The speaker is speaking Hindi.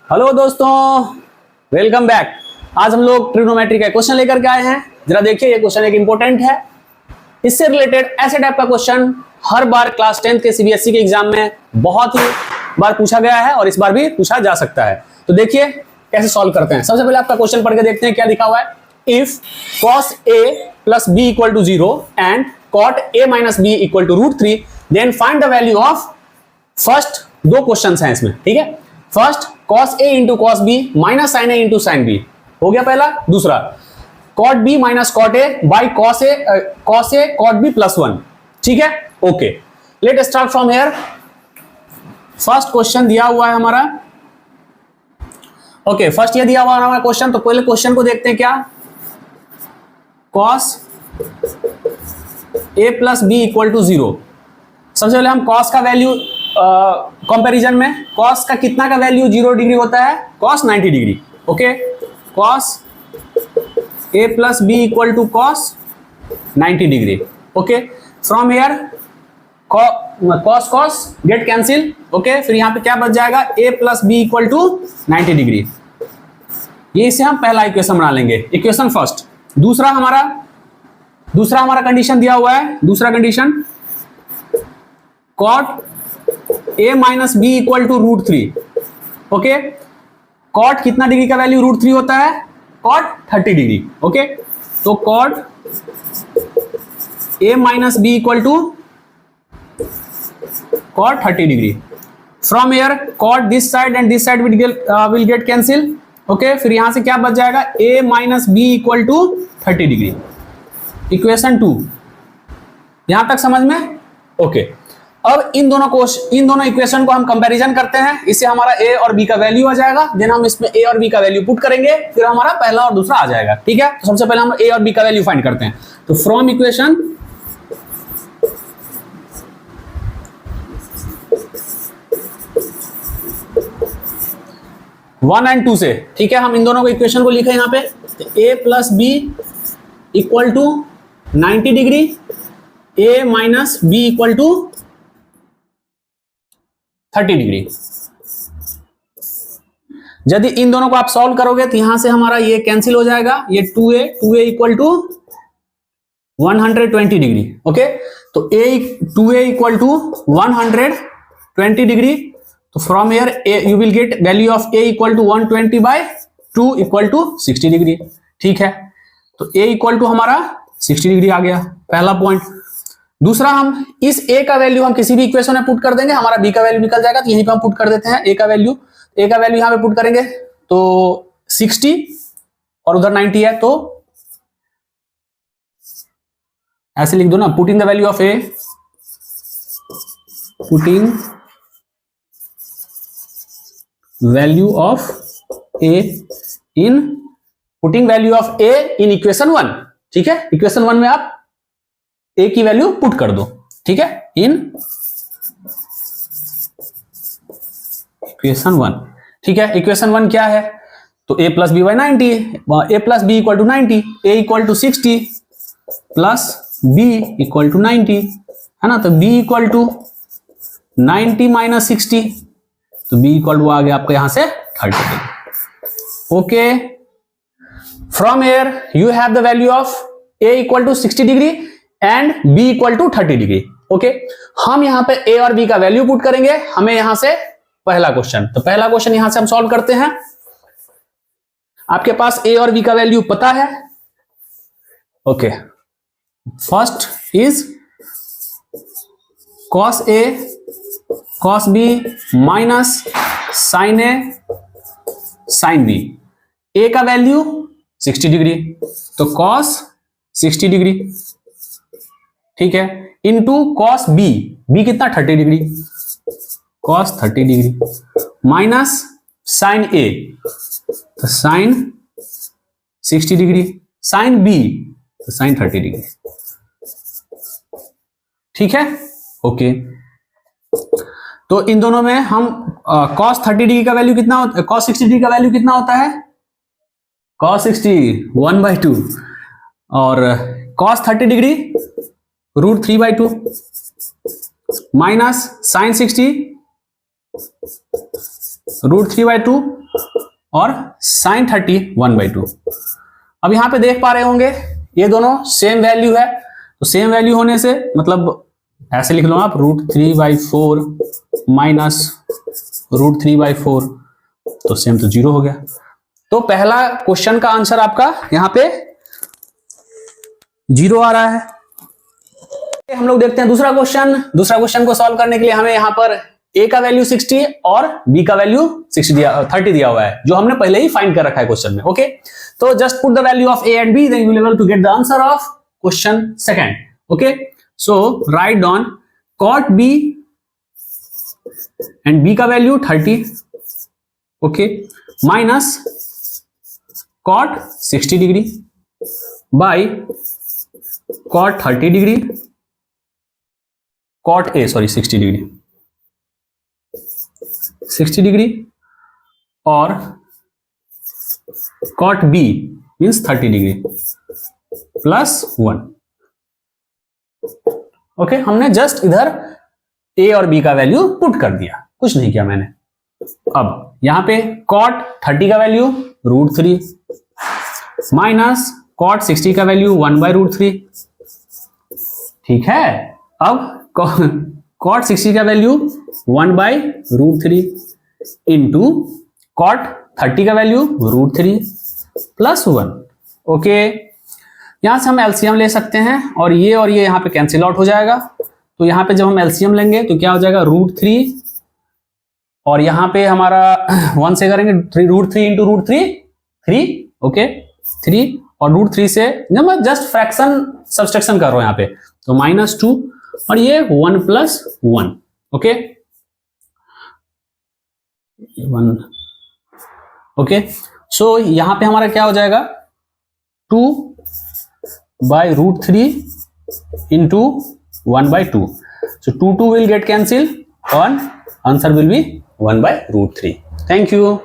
हेलो दोस्तों, वेलकम बैक। आज हम लोग ट्रिग्नोमेट्री का क्वेश्चन लेकर के आए हैं। जरा देखिए, ये क्वेश्चन एक इंपॉर्टेंट है। इससे रिलेटेड ऐसे टाइप का क्वेश्चन हर बार क्लास 10 के सीबीएसई के एग्जाम में बहुत ही बार पूछा गया है और इस बार भी पूछा जा सकता है। तो देखिए कैसे सॉल्व करते हैं। सबसे पहले आपका क्वेश्चन पढ़ के देखते हैं क्या लिखा हुआ है। If cos a plus b equal to 0 and cot a minus b equal to √3 then find the value of first. दो क्वेश्चंस हैं इसमें, ठीक है। First cos a into cos b minus sin a into sin b हो गया पहला। दूसरा cot b minus cot a by cos a cot b plus 1, ठीक है। Okay, let start from here. First question दिया हुआ है हमारा। ओके, फर्स्ट ये दिया हुआ है हमारा क्वेश्चन। तो पहले क्वेश्चन को देखते हैं क्या। cos a plus b equal to 0। सबसे पहले हम cos का वैल्यू कंपैरिजन में cos का कितना का वैल्यू 0 डिग्री होता है, cos 90 degree. Okay, cos a plus b equal to cos 90 degree. Okay, from here cos get cancel. Okay, फिर यहां पे क्या बच जाएगा, a plus b equal to 90 degree. ये इसे हम पहला इक्वेशन बना लेंगे, इक्वेशन फर्स्ट। दूसरा हमारा कंडीशन दिया हुआ है। दूसरा condition cot a minus b equal to √3। Okay, cot कितना डिग्री का वैल्यू √3 होता है, cot 30 डिग्री। ओके, तो cot a minus b equal to cot 30 degree. From here cot this side and this side will get cancel. Okay, फिर यहां से क्या बच जाएगा, a minus b equal to 30 degree. Equation 2 यहां तक समझ में। ओके, अब इन दोनों इक्वेशन को हम कंपैरिजन करते हैं। इससे हमारा a और b का वैल्यू आ जाएगा। देन हम इसमें a और b का वैल्यू पुट करेंगे, फिर हमारा पहला और दूसरा आ जाएगा, ठीक है। तो सबसे पहले हम a और b का वैल्यू फाइंड करते हैं। तो from equation one and two से, ठीक है, हम इन दोनों को इक्वेशन को लिखे यहां पे। a plus b equal to 90 degree, a minus b equal to 30 degree. यदि इन दोनों को आप सॉल्व करोगे तो यहां से हमारा ये कैंसिल हो जाएगा। ये 2a equal to 120 degree. Okay, तो 2a इक्वल टू 120 डिग्री। तो from here you will get value of a equal to 120 by 2 equal to 60 degree, ठीक है। तो a इक्वल टू हमारा 60 डिग्री आ गया, पहला पॉइंट। दूसरा, हम इस a का वैल्यू हम किसी भी इक्वेशन में पुट कर देंगे, हमारा b का वैल्यू निकल जाएगा। तो यहीं पे हम पुट कर देते हैं a का वैल्यू यहां पे पुट करेंगे तो 60 और उधर 90 है, तो ऐसे लिख दो ना, putting the value of a, putting value of a in equation 1, ठीक है। इक्वेशन 1 में आप a की वैल्यू पुट कर दो, ठीक है, इन इक्वेशन 1, ठीक है। इक्वेशन 1 क्या है, तो a plus b by 90, a plus b equal to 90, a equal to 60 plus b equal to 90, है ना। तो b इक्वल टू 90 माइनस 60, तो b इक्वल टू आ गया आपका यहां से 30। Okay, from here you have the value of a equal to 60 degree and b equal to 30 degree. Okay, हम यहां पे a और b का वैल्यू पुट करेंगे। हमें यहां से पहला क्वेश्चन, तो पहला क्वेश्चन यहां से हम सॉल्व करते हैं। आपके पास a और b का वैल्यू पता है। Okay, first is cos a cos b minus sin a sin b। a का वैल्यू 60 डिग्री, तो cos 60 डिग्री, ठीक है, इंटू cos b कितना 30 degree, cos 30 degree minus sin a, तो sin 60 डिग्री, sin b तो sin 30 डिग्री, ठीक है। ओके, तो इन दोनों में हम cos 30 डिग्री का वैल्यू कितना होता है, cos 60 डिग्री का वैल्यू कितना होता है, cos 60 1/2 और cos 30 डिग्री √3/2 माइनस sin 60 √3/2 और sin 30 1/2। अब यहां पे देख पा रहे होंगे ये दोनों सेम वैल्यू है, तो सेम वैल्यू होने से मतलब ऐसे लिख लो आप √3/4 माइनस √3/4, तो सेम तो 0 हो गया। तो पहला क्वेश्चन का आंसर आपका यहां पे 0 आ रहा है। हम लोग देखते हैं दूसरा क्वेश्चन को सॉल्व करने के लिए हमें यहां पर a का वैल्यू 60 और b का वैल्यू 30 दिया हुआ है, जो हमने पहले ही फाइंड कर रखा है क्वेश्चन में। ओके, तो just put the value of a and b, then you will able to get the answer of question second. Okay, so write down cot b and b का value 30, okay, minus cot 60 degree by cot 30 degree, cot a 60 degree, 60 degree और cot b means 30 degree plus 1। Okay, हमने जस्ट इधर a और b का वैल्यू पुट कर दिया, कुछ नहीं किया मैंने। अब यहां पे cot 30 का वैल्यू √3 माइनस cot 60 का वैल्यू 1/√3। ठीक है, अब cot 60 का वैल्यू 1/√3 इंटू cot 30 का वैल्यू √3 प्लस 1। ओके, यहां से हम एलसीएम ले सकते हैं और ये यहां पे कैंसिल आउट हो जाएगा। तो यहां पे जब हम एलसीएम लेंगे तो क्या हो जाएगा √3 और यहां पे हमारा 1 से करेंगे √3 इंटू √3 3, ओके 3 और √3 से जब मैं जस्ट फ्रैक्शन सब्सट्रैक्शन कर रहा हूं यहां पे, तो -2 और ये 1 प्लस 1। ओके, 1, ओके, सो यहां पे हमारा क्या हो जाएगा 2/√3 into 1/2। So 2 will get cancelled और answer will be 1/√3। Thank you.